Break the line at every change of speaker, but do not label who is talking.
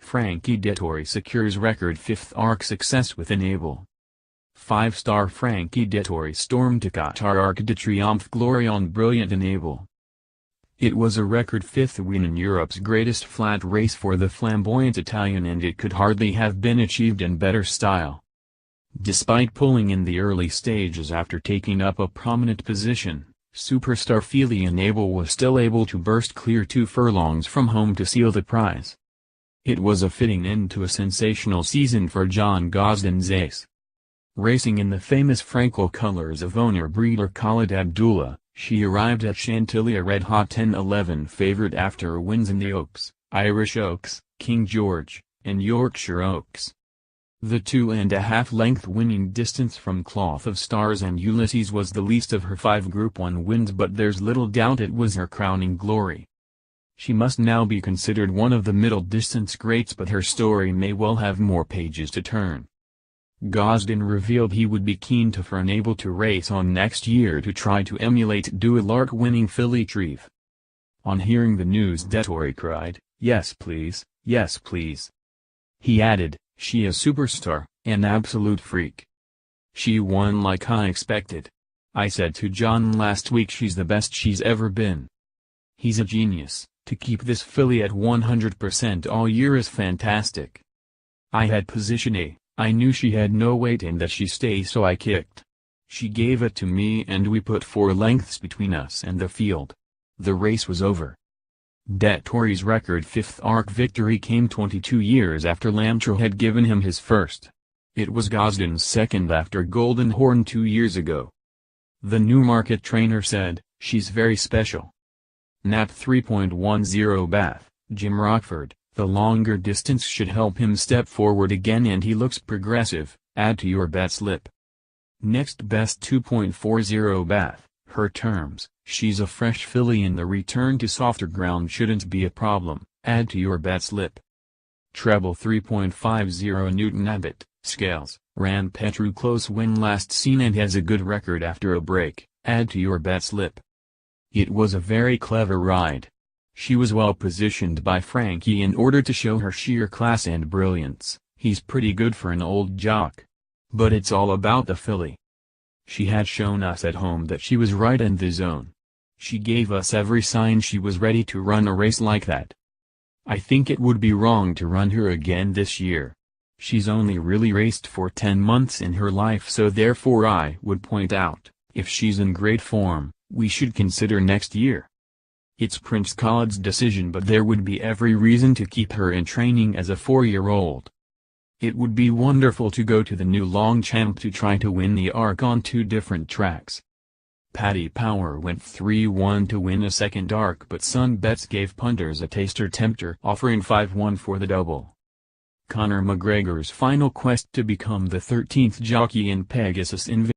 Frankie Dettori secures record 5th Arc success with Enable. 5-star Frankie Dettori stormed to Qatar Arc De Triomphe glory on brilliant Enable. It was a record 5th win in Europe's greatest flat race for the flamboyant Italian, and it could hardly have been achieved in better style. Despite pulling in the early stages after taking up a prominent position, superstar filly Enable was still able to burst clear 2 furlongs from home to seal the prize. It was a fitting end to a sensational season for John Gosden's ace. Racing in the famous Frankel colours of owner-breeder Khalid Abdullah, she arrived at Chantilly a red-hot 10-11 favourite after wins in the Oaks, Irish Oaks, King George, and Yorkshire Oaks. The 2.5-length winning distance from Cloth of Stars and Ulysses was the least of her 5 Group 1 wins, but there's little doubt it was her crowning glory. She must now be considered one of the middle-distance greats, but her story may well have more pages to turn. Gosden revealed he would be keen for Enable to race on next year to try to emulate Dual Arc winning filly Treve. On hearing the news, Dettori cried, "Yes please, yes please." He added, "She is superstar, an absolute freak. She won like I expected. I said to John last week she's the best she's ever been. He's a genius. To keep this filly at 100% all year is fantastic. I had position A, I knew she had no weight and that she stay, so I kicked. She gave it to me and we put 4 lengths between us and the field. The race was over." Dettori's record 5th Arc victory came 22 years after Lamtrell had given him his first. It was Gosden's second after Golden Horn 2 years ago. The Newmarket trainer said, "She's very special." Nat 3.10 Bath, Jim Rockford, "The longer distance should help him step forward again and he looks progressive, add to your bet slip." Next best 2.40 Bath, her terms, "She's a fresh filly and the return to softer ground shouldn't be a problem, add to your bet slip." Treble 3.50 Newton Abbott, Scales, ran Petru close win last seen and has a good record after a break, add to your bet slip. It was a very clever ride. She was well positioned by Frankie in order to show her sheer class and brilliance. He's pretty good for an old jock. But it's all about the filly. She had shown us at home that she was right in the zone. She gave us every sign she was ready to run a race like that. I think it would be wrong to run her again this year. She's only really raced for 10 months in her life, so therefore I would point out, if she's in great form, we should consider next year. It's Prince Khalid's decision, but there would be every reason to keep her in training as a 4-year-old. It would be wonderful to go to the new Longchamp to try to win the Arc on 2 different tracks. Paddy Power went 3-1 to win a second Arc, but Sun Bets gave punters a taster tempter, offering 5-1 for the double. Conor McGregor's final quest to become the 13th jockey in Pegasus